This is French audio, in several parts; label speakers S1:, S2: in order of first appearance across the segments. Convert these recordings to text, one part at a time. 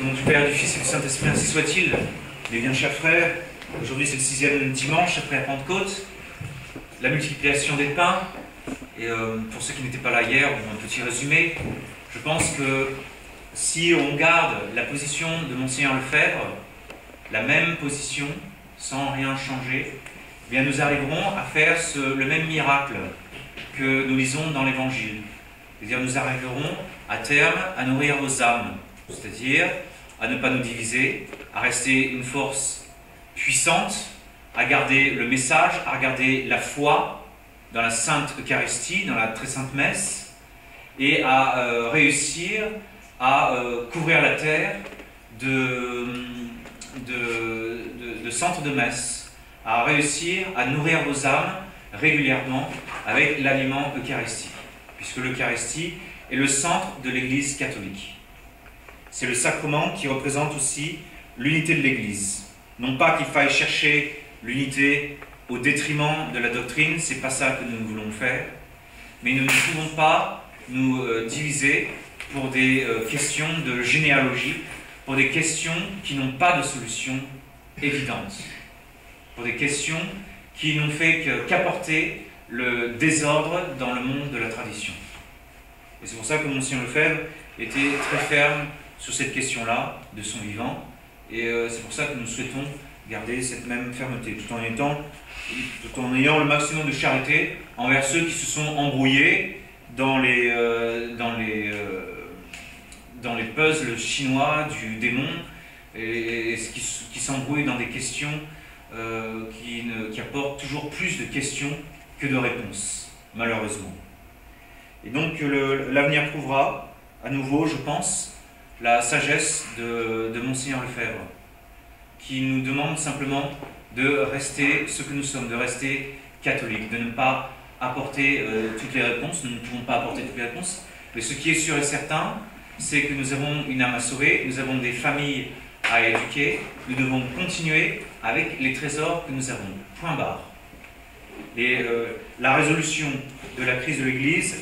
S1: Au nom du Père, du Fils et du Saint-Esprit, ainsi soit-il. Mes bien chers frères, aujourd'hui c'est le 6e dimanche après la Pentecôte, la multiplication des pains. Et pour ceux qui n'étaient pas là hier, un petit résumé. Je pense que si on garde la position de Monseigneur Lefebvre, la même position, sans rien changer, eh bien nous arriverons à faire le même miracle que nous lisons dans l'Évangile. C'est-à-dire nous arriverons à terme à nourrir vos âmes, c'est-à-dire à ne pas nous diviser, à rester une force puissante, à garder le message, à garder la foi dans la Sainte Eucharistie, dans la Très Sainte Messe, et à réussir à couvrir la terre de centres de messe, à réussir à nourrir vos âmes régulièrement avec l'aliment eucharistique, puisque l'Eucharistie est le centre de l'Église catholique. C'est le sacrement qui représente aussi l'unité de l'Église. Non pas qu'il faille chercher l'unité au détriment de la doctrine, c'est pas ça que nous voulons faire, mais nous ne pouvons pas nous diviser pour des questions de généalogie, pour des questions qui n'ont pas de solution évidente, pour des questions qui n'ont fait qu'apporter le désordre dans le monde de la tradition. Et c'est pour ça que Monseigneur Lefebvre était très ferme sur cette question-là, de son vivant, et c'est pour ça que nous souhaitons garder cette même fermeté, tout en ayant le maximum de charité envers ceux qui se sont embrouillés dans les puzzles chinois du démon, et qui s'embrouillent dans des questions qui apportent toujours plus de questions que de réponses, malheureusement. Et donc l'avenir prouvera, à nouveau, je pense, la sagesse de Monseigneur Lefebvre, qui nous demande simplement de rester ce que nous sommes, de rester catholiques, de ne pas apporter toutes les réponses. Nous ne pouvons pas apporter toutes les réponses, mais ce qui est sûr et certain, c'est que nous avons une âme à sauver, nous avons des familles à éduquer, nous devons continuer avec les trésors que nous avons. Point barre. La résolution de la crise de l'Église,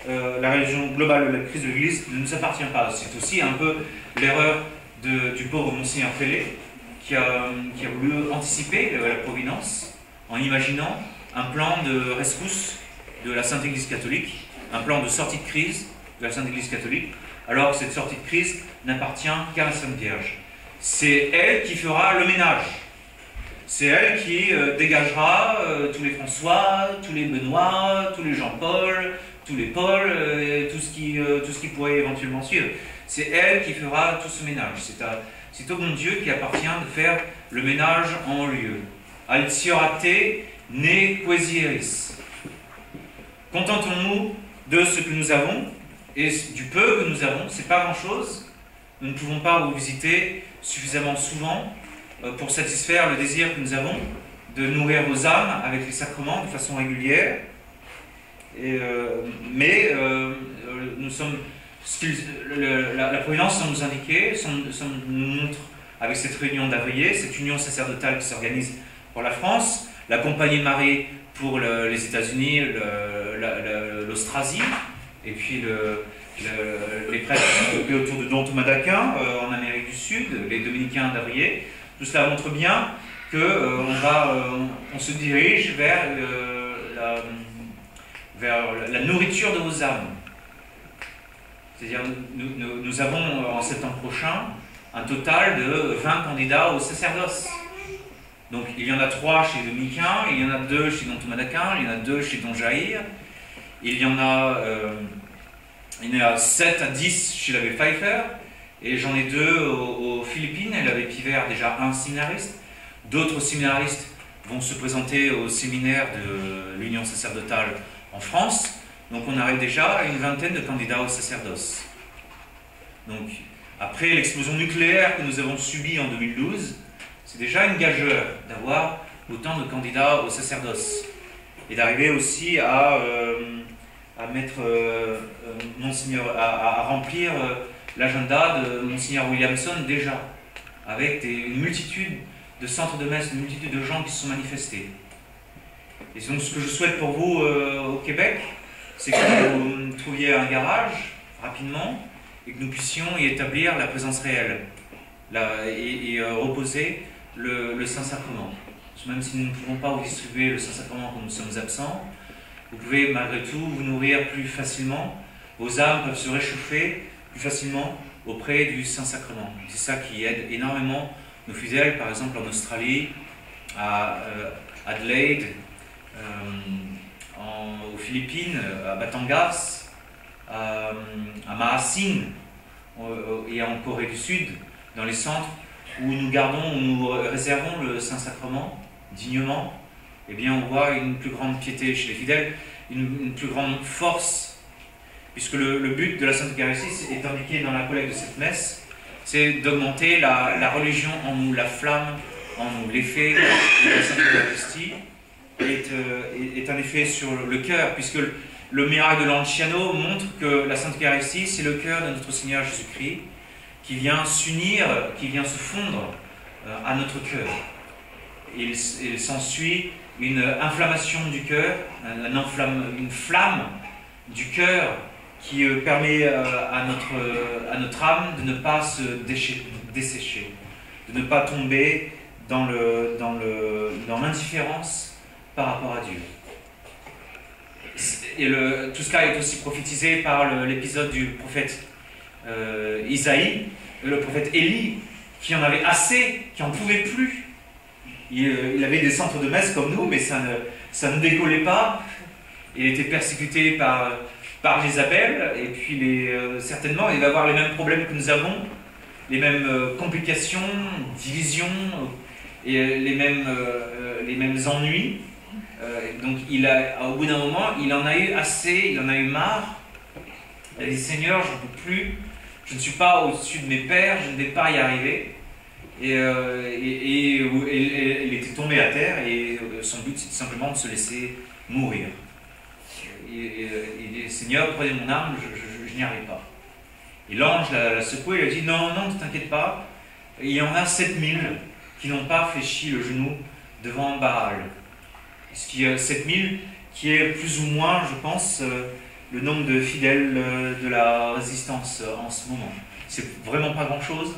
S1: la résolution globale de la crise de l'Église ne nous appartient pas. C'est aussi un peu l'erreur du pauvre Monseigneur Fellé, qui a voulu anticiper la providence en imaginant un plan de rescousse de la Sainte Église catholique, un plan de sortie de crise de la Sainte Église catholique, alors que cette sortie de crise n'appartient qu'à la Sainte Vierge. C'est elle qui fera le ménage. C'est elle qui dégagera tous les François, tous les Benoît, tous les Jean-Paul, tous les Paul, tout ce qui pourrait éventuellement suivre. C'est elle qui fera tout ce ménage. C'est au bon Dieu qui appartient de faire le ménage en lieu. Altiorate ne quesieris. Contentons-nous de ce que nous avons, et du peu que nous avons, c'est pas grand-chose. Nous ne pouvons pas vous visiter suffisamment souvent pour satisfaire le désir que nous avons de nourrir vos âmes avec les sacrements de façon régulière. Mais nous sommes, la Providence sans nous indiquer, nous montre avec cette réunion d'Avrier, cette union sacerdotale qui s'organise pour la France, la Compagnie de Marie pour les États-Unis, l'Austrasie, et puis les prêtres autour de Don Thomas d'Aquin en Amérique du Sud, les Dominicains d'Avrier. Tout cela montre bien qu'on on se dirige vers la nourriture de vos âmes. C'est-à-dire, nous avons en septembre prochain un total de 20 candidats au sacerdoce. Donc il y en a 3 chez les Dominicains, il y en a 2 chez Don Thomas d'Aquin, il y en a 2 chez Don Jaïr, il y en a 7 à 10 chez l'abbé Pfeiffer, et j'en ai 2 aux Philippines, et l'abbé Pivert déjà un séminariste. D'autres séminaristes vont se présenter au séminaire de l'Union sacerdotale en France, donc on arrive déjà à une vingtaine de candidats au sacerdoce. Donc, après l'explosion nucléaire que nous avons subie en 2012, c'est déjà une gageure d'avoir autant de candidats au sacerdoce. Et d'arriver aussi à remplir l'agenda de Monseigneur Williamson déjà, avec une multitude de centres de messe, une multitude de gens qui se sont manifestés. Et donc ce que je souhaite pour vous au Québec, c'est que vous trouviez un garage rapidement et que nous puissions y établir la présence réelle. reposer le Saint-Sacrement. Même si nous ne pouvons pas vous distribuer le Saint-Sacrement quand nous sommes absents, vous pouvez malgré tout vous nourrir plus facilement. Vos âmes peuvent se réchauffer plus facilement auprès du Saint-Sacrement. C'est ça qui aide énormément nos fidèles, par exemple en Australie, à Adelaide, aux Philippines, à Batangas, à Mahasing et en Corée du Sud, dans les centres où nous réservons le Saint-Sacrement dignement. Eh bien, on voit une plus grande piété chez les fidèles, une plus grande force, puisque le but de la Sainte Eucharistie est indiqué dans la collecte de cette messe, c'est d'augmenter la religion en nous, la flamme en nous. L'effet de la Sainte Eucharistie est un effet sur le cœur, puisque le miracle de l'Anciano montre que la Sainte Eucharistie, c'est le cœur de notre Seigneur Jésus-Christ, qui vient s'unir, qui vient se fondre à notre cœur. Il s'ensuit une inflammation du cœur, une flamme du cœur qui permet à notre âme de ne pas se dessécher, de ne pas tomber dans l'indifférence par rapport à Dieu. Et tout cela est aussi prophétisé par l'épisode du prophète Isaïe, le prophète Élie, qui en avait assez, qui n'en pouvait plus. Il avait des centres de messe comme nous, mais ça ne décollait pas. Il était persécuté par Jézabel, et puis certainement il va avoir les mêmes problèmes que nous avons, les mêmes complications, divisions, et les mêmes ennuis. Donc au bout d'un moment, il en a eu assez, il en a eu marre. Il a dit: Seigneur, je ne peux plus, je ne suis pas au-dessus de mes pères, je ne vais pas y arriver. Et il était tombé à terre, et son but c'était simplement de se laisser mourir. Il dit: Seigneur, prenez mon âme, je n'y arrive pas. Et l'ange l'a secoué, il a dit: non, ne t'inquiète pas, il y en a 7000 qui n'ont pas fléchi le genou devant Baal. 7000 qui est plus ou moins, je pense, le nombre de fidèles de la résistance en ce moment. C'est vraiment pas grand-chose.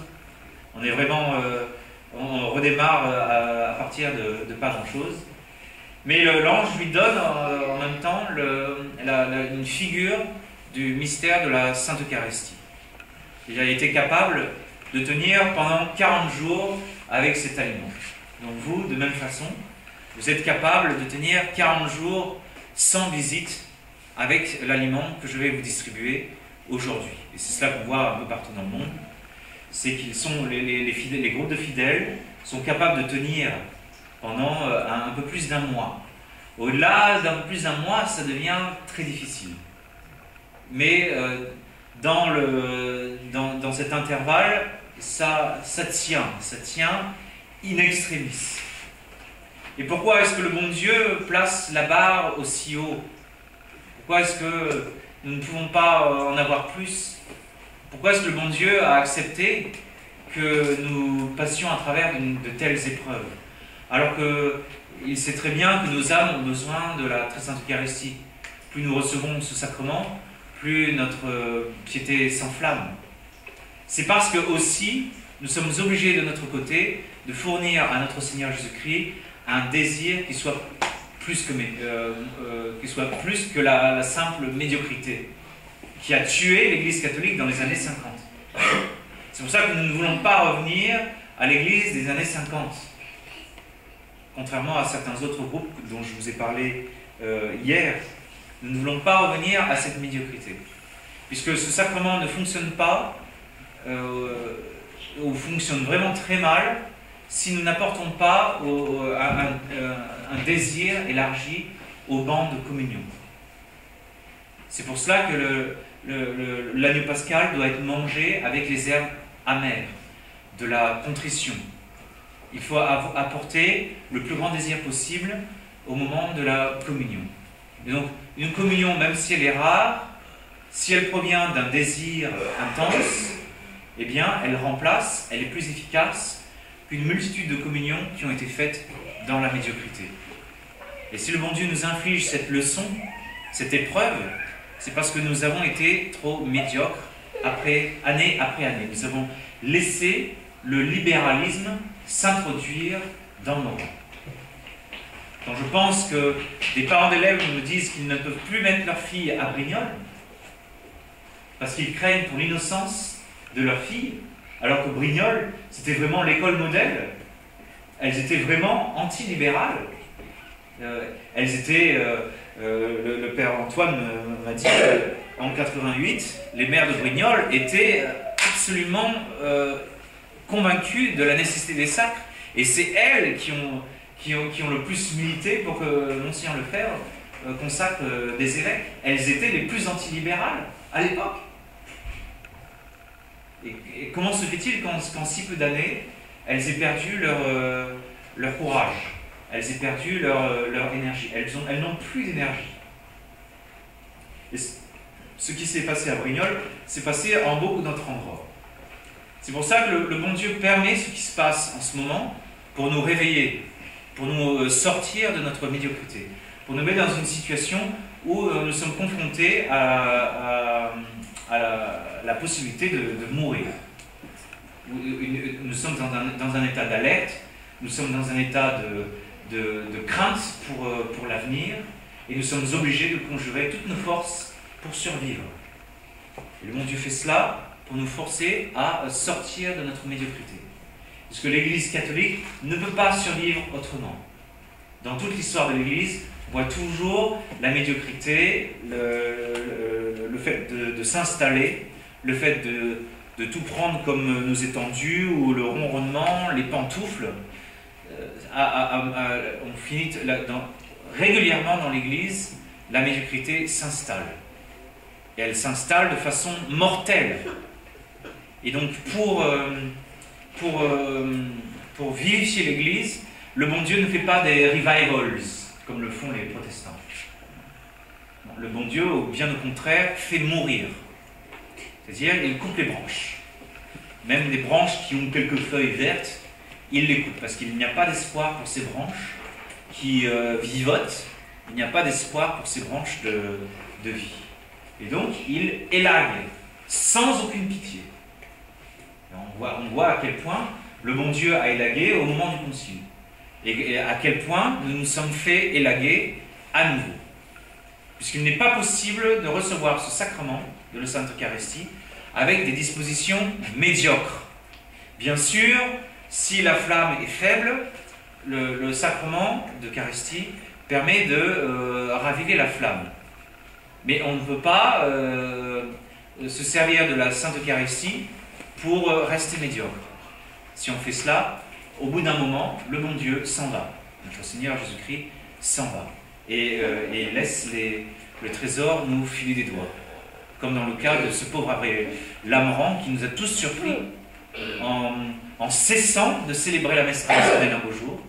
S1: On est vraiment, on redémarre à partir de pas grand-chose. Mais l'ange lui donne en même temps une figure du mystère de la Sainte Eucharistie. Il a été capable de tenir pendant 40 jours avec cet aliment. Donc vous, de même façon, vous êtes capable de tenir 40 jours sans visite avec l'aliment que je vais vous distribuer aujourd'hui. Et c'est cela qu'on voit un peu partout dans le monde. C'est qu'ils sont, les groupes de fidèles sont capables de tenir pendant un peu plus d'un mois. Au-delà d'un peu plus d'un mois, ça devient très difficile. Mais dans cet intervalle, ça tient in extremis. Et pourquoi est-ce que le bon Dieu place la barre aussi haut? Pourquoi est-ce que nous ne pouvons pas en avoir plus? Pourquoi est-ce que le bon Dieu a accepté que nous passions à travers de telles épreuves? Alors qu'il sait très bien que nos âmes ont besoin de la très sainte Eucharistie. Plus nous recevons ce sacrement, plus notre piété s'enflamme. C'est parce que aussi, nous sommes obligés de notre côté de fournir à notre Seigneur Jésus-Christ un désir qui soit plus que la simple médiocrité qui a tué l'Église catholique dans les années 50. C'est pour ça que nous ne voulons pas revenir à l'Église des années 50. Contrairement à certains autres groupes dont je vous ai parlé hier, nous ne voulons pas revenir à cette médiocrité. Puisque ce sacrement ne fonctionne pas, ou fonctionne vraiment très mal, si nous n'apportons pas un désir élargi au banc de communion. C'est pour cela que l'agneau pascal doit être mangé avec les herbes amères, de la contrition. Il faut apporter le plus grand désir possible au moment de la communion. Et donc, une communion, même si elle est rare, si elle provient d'un désir intense, eh bien, elle est plus efficace qu'une multitude de communions qui ont été faites dans la médiocrité. Et si le bon Dieu nous inflige cette leçon, cette épreuve, c'est parce que nous avons été trop médiocres année après année. Nous avons laissé le libéralisme s'introduire dans nos rangs. Quand je pense que des parents d'élèves me disent qu'ils ne peuvent plus mettre leur fille à Brignoles, parce qu'ils craignent pour l'innocence de leur fille, alors que Brignoles, c'était vraiment l'école modèle, elles étaient vraiment anti-libérales. Elles étaient, le père Antoine m'a dit qu'en 88, les mères de Brignoles étaient absolument convaincues de la nécessité des sacres, et c'est elles qui ont le plus milité pour que Monseigneur Lefebvre consacre des évêques. Elles étaient les plus antilibérales à l'époque. Et comment se fait-il qu'en si peu d'années, elles aient perdu leur courage, elles aient perdu leur énergie, elles n'ont plus d'énergie. Et ce qui s'est passé à Brignoles, s'est passé en beaucoup d'autres endroits. C'est pour ça que le bon Dieu permet ce qui se passe en ce moment pour nous réveiller, pour nous sortir de notre médiocrité, pour nous mettre dans une situation où nous sommes confrontés à la possibilité de mourir. Nous sommes dans un état d'alerte, nous sommes dans un état de crainte pour l'avenir, et nous sommes obligés de conjurer toutes nos forces pour survivre. Et le bon Dieu fait cela pour nous forcer à sortir de notre médiocrité. Parce que l'Église catholique ne peut pas survivre autrement. Dans toute l'histoire de l'Église, on voit toujours la médiocrité, le fait de s'installer, le fait de tout prendre comme nous est tendu, ou le ronronnement, les pantoufles. On finit régulièrement dans l'Église, la médiocrité s'installe. Et elle s'installe de façon mortelle. Et donc pour vivifier l'Église, le bon Dieu ne fait pas des revivals, comme le font les protestants. Le bon Dieu, bien au contraire, fait mourir. C'est-à-dire, il coupe les branches. Même des branches qui ont quelques feuilles vertes, il les coupe, parce qu'il n'y a pas d'espoir pour ces branches qui vivotent, il n'y a pas d'espoir pour ces branches de vie. Et donc, il élague, sans aucune pitié. Et on voit à quel point le bon Dieu a élagué au moment du concile. Et à quel point nous nous sommes fait élaguer à nouveau. Puisqu'il n'est pas possible de recevoir ce sacrement de la Sainte Eucharistie avec des dispositions médiocres. Bien sûr, si la flamme est faible, le sacrement d'Eucharistie permet de raviver la flamme. Mais on ne peut pas se servir de la Sainte Eucharistie pour rester médiocre. Si on fait cela, au bout d'un moment, le bon Dieu s'en va. Notre Seigneur Jésus-Christ s'en va et laisse le trésor nous filer des doigts. Comme dans le cas de ce pauvre Lamran qui nous a tous surpris en cessant de célébrer la messe traditionnelle un beau jour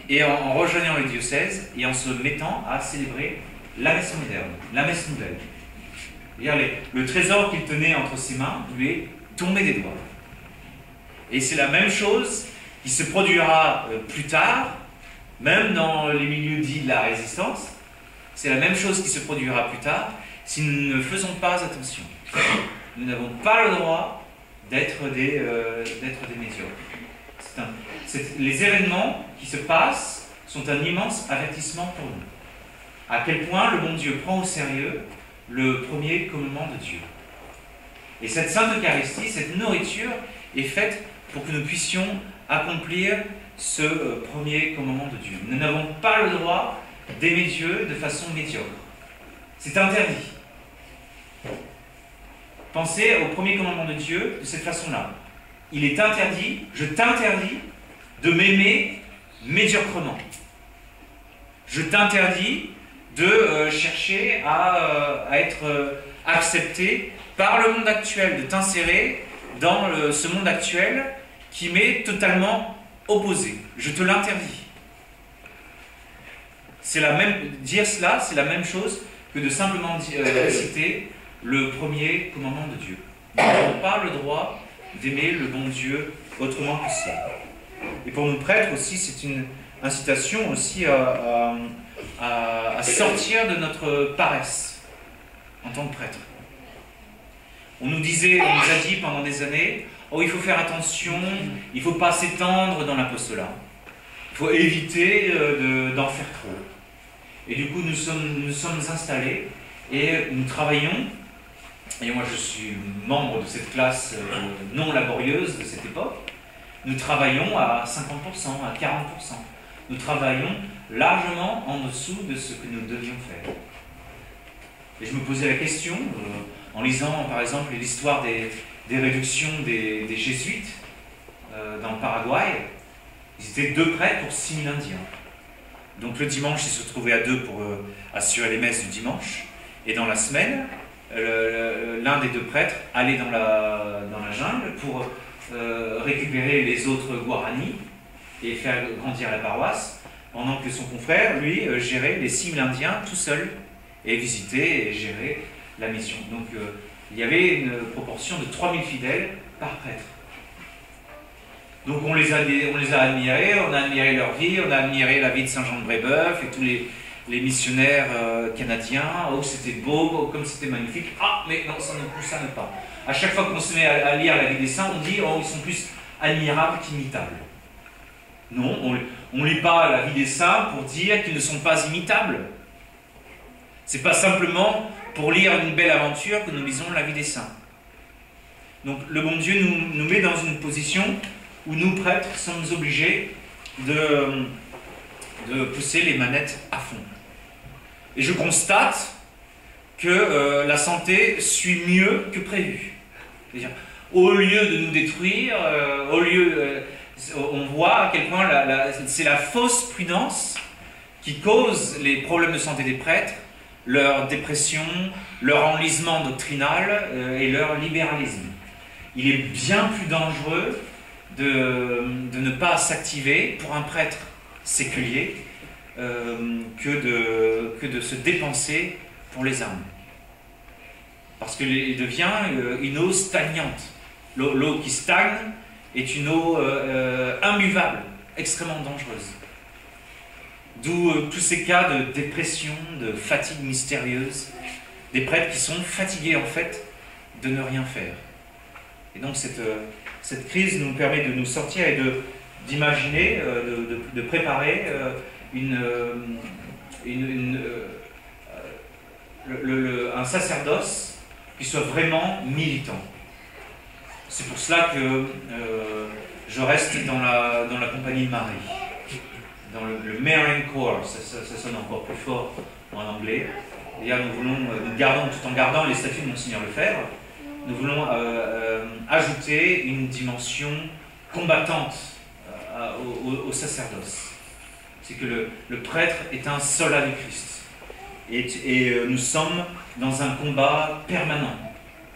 S1: et en rejoignant le diocèse et en se mettant à célébrer la messe moderne, la messe nouvelle. Le trésor qu'il tenait entre ses mains lui est tombé des doigts. Et c'est la même chose qui se produira plus tard, même dans les milieux dits de la résistance. C'est la même chose qui se produira plus tard si nous ne faisons pas attention. Nous n'avons pas le droit d'être des médiocres. Les événements qui se passent sont un immense avertissement pour nous. À quel point le bon Dieu prend au sérieux le premier commandement de Dieu. Et cette Sainte Eucharistie, cette nourriture, est faite pour que nous puissions accomplir ce premier commandement de Dieu. Nous n'avons pas le droit d'aimer Dieu de façon médiocre. C'est interdit. Pensez au premier commandement de Dieu de cette façon-là. Il est interdit, je t'interdis de m'aimer médiocrement. Je t'interdis de chercher à être accepté par le monde actuel, de t'insérer dans ce monde actuel qui m'est totalement opposé. Je te l'interdis. Dire cela, c'est la même chose que de simplement citer le premier commandement de Dieu. Nous n'avons pas le droit d'aimer le bon Dieu autrement que ça. Et pour nous prêtres aussi, c'est une incitation aussi à sortir de notre paresse en tant que prêtre. On nous disait, on nous a dit pendant des années, oh, il faut faire attention, il ne faut pas s'étendre dans l'apostolat. Il faut éviter d'en faire trop. Et du coup, nous sommes installés et nous travaillons. Et moi, je suis membre de cette classe non laborieuse de cette époque. Nous travaillons à 50%, à 40%. Nous travaillons largement en dessous de ce que nous devions faire. Et je me posais la question, en lisant par exemple l'histoire des réductions des jésuites dans le Paraguay, ils étaient 2 prêtres pour 6 000 Indiens. Donc le dimanche, ils se trouvaient à 2 pour assurer les messes du dimanche. Et dans la semaine, l'un des 2 prêtres allait dans la jungle pour récupérer les autres Guaranis et faire grandir la paroisse, pendant que son confrère, lui, gérait les 6 000 Indiens tout seul et visitait et gérait la mission. Donc il y avait une proportion de 3 000 fidèles par prêtre. Donc on les a admirés, on a admiré leur vie, on a admiré la vie de Saint Jean de Brébeuf et tous les missionnaires canadiens. Oh, c'était beau, oh, comme c'était magnifique. Ah, mais non, ça ne concerne pas. À chaque fois qu'on se met à lire la vie des saints, on dit, oh, ils sont plus admirables qu'imitables. Non, on ne lit pas la vie des saints pour dire qu'ils ne sont pas imitables. C'est pas simplement pour lire une belle aventure que nous lisons la vie des saints. Donc le bon Dieu nous met dans une position où nous, prêtres, sommes obligés de pousser les manettes à fond. Et je constate que la santé suit mieux que prévu. C'est-à-dire, au lieu de nous détruire, on voit à quel point c'est la fausse prudence qui cause les problèmes de santé des prêtres, leur dépression, leur enlisement doctrinal et leur libéralisme. Il est bien plus dangereux de ne pas s'activer pour un prêtre séculier que de se dépenser pour les âmes. Parce qu'il devient une eau stagnante. L'eau qui stagne est une eau imbuvable, extrêmement dangereuse. D'où tous ces cas de dépression, de fatigue mystérieuse, des prêtres qui sont fatigués en fait de ne rien faire. Et donc cette crise nous permet de nous sortir et d'imaginer, de préparer un sacerdoce qui soit vraiment militant. C'est pour cela que je reste dans la compagnie de Marie, dans le Marian Corps, ça sonne encore plus fort en anglais. Et là, tout en gardant les statuts de Monseigneur Lefebvre, nous voulons ajouter une dimension combattante au sacerdoce. C'est que le prêtre est un soldat du Christ. Et nous sommes dans un combat permanent.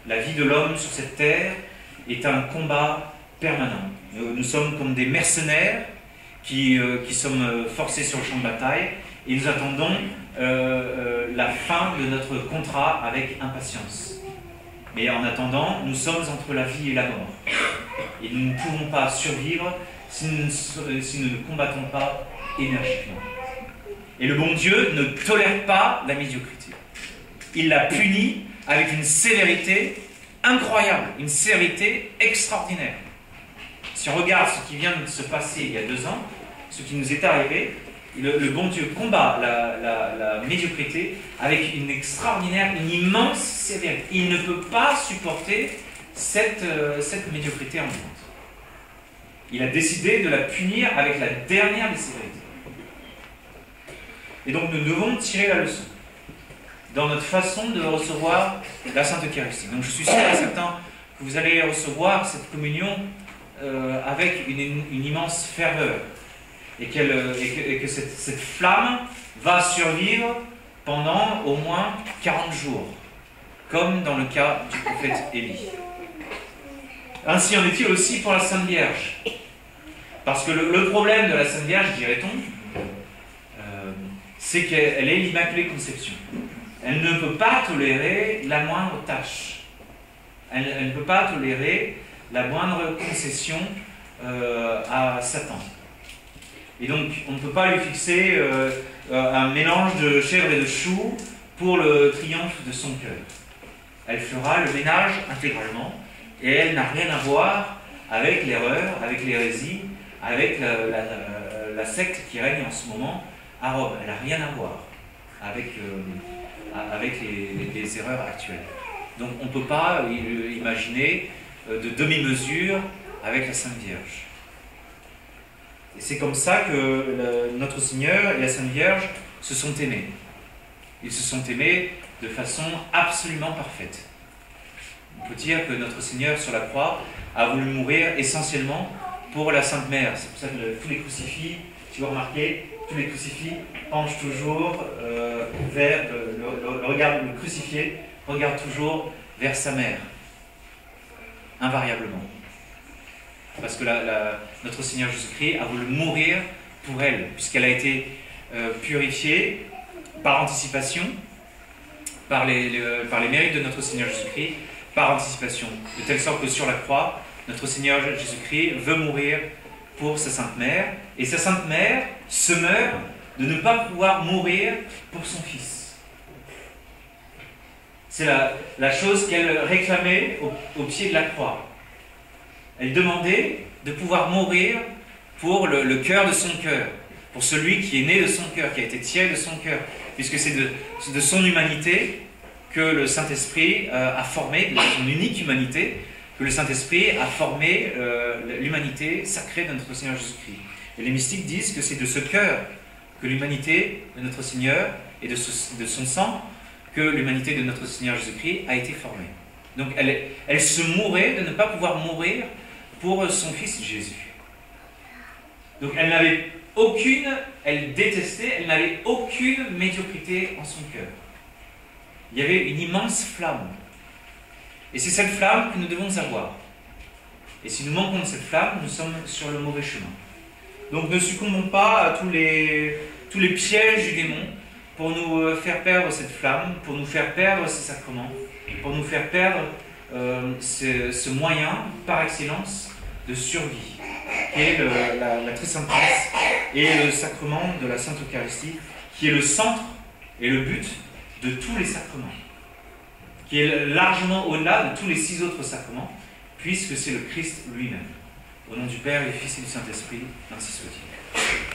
S1: La vie de l'homme sur cette terre est un combat permanent. Nous sommes comme des mercenaires qui sommes forcés sur le champ de bataille et nous attendons la fin de notre contrat avec impatience. Mais en attendant, nous sommes entre la vie et la mort. Et nous ne pouvons pas survivre si nous ne combattons pas énergiquement. Et le bon Dieu ne tolère pas la médiocrité. Il la punit avec une sévérité incroyable, une sévérité extraordinaire. Si on regarde ce qui vient de se passer il y a 2 ans, ce qui nous est arrivé, le bon Dieu combat la médiocrité avec une extraordinaire, une immense sévérité. Il ne peut pas supporter cette médiocrité ambiante. Il a décidé de la punir avec la dernière des sévérités. Et donc nous devons tirer la leçon dans notre façon de recevoir la Sainte Eucharistie. Donc je suis sûr et certain que vous allez recevoir cette communion avec une immense ferveur et que cette flamme va survivre pendant au moins 40 jours, comme dans le cas du prophète Élie. Ainsi en est-il aussi pour la Sainte Vierge. Parce que le problème de la Sainte Vierge, dirait-on, c'est qu'elle est l'Immaculée Conception. Elle ne peut pas tolérer la moindre tâche. Elle ne peut pas tolérer la moindre concession à Satan. Et donc, on ne peut pas lui fixer un mélange de chèvre et de chou pour le triomphe de son cœur. Elle fera le ménage intégralement et elle n'a rien à voir avec l'erreur, avec l'hérésie, avec la secte qui règne en ce moment à Rome. Elle n'a rien à voir avec les erreurs actuelles. Donc on ne peut pas imaginer de demi-mesure avec la Sainte Vierge. Et c'est comme ça que notre Seigneur et la Sainte Vierge se sont aimés. Ils se sont aimés de façon absolument parfaite. On peut dire que notre Seigneur sur la croix a voulu mourir essentiellement pour la Sainte Mère. C'est pour ça que tous les crucifix, si vous remarquez, tous les crucifix penchent toujours vers le crucifié regarde toujours vers sa mère, invariablement. Parce que notre Seigneur Jésus-Christ a voulu mourir pour elle, puisqu'elle a été purifiée par anticipation, par les mérites de notre Seigneur Jésus-Christ, par anticipation, de telle sorte que sur la croix, notre Seigneur Jésus-Christ veut mourir pour sa Sainte Mère, et sa Sainte Mère se meurt de ne pas pouvoir mourir pour son Fils. C'est la chose qu'elle réclamait au pied de la croix. Elle demandait de pouvoir mourir pour le cœur de son cœur, pour celui qui est né de son cœur, qui a été tiré de son cœur, puisque c'est de son humanité que le Saint-Esprit a formé, de son unique humanité, que le Saint-Esprit a formé l'humanité sacrée de notre Seigneur Jésus-Christ. Et les mystiques disent que c'est de ce cœur que l'humanité de notre Seigneur et de son sang que l'humanité de notre Seigneur Jésus-Christ a été formée. Donc elle se mourait de ne pas pouvoir mourir pour son Fils Jésus. Donc elle détestait, elle n'avait aucune médiocrité en son cœur. Il y avait une immense flamme. Et c'est cette flamme que nous devons avoir. Et si nous manquons de cette flamme, nous sommes sur le mauvais chemin. Donc ne succombons pas à tous les pièges du démon pour nous faire perdre cette flamme, pour nous faire perdre ces sacrements, pour nous faire perdre ce moyen par excellence de survie, qui est la très sainte messe et le sacrement de la Sainte Eucharistie, qui est le centre et le but de tous les sacrements, qui est largement au-delà de tous les 6 autres sacrements, puisque c'est le Christ lui-même. Au nom du Père, et du Fils et du Saint-Esprit, ainsi soit-il.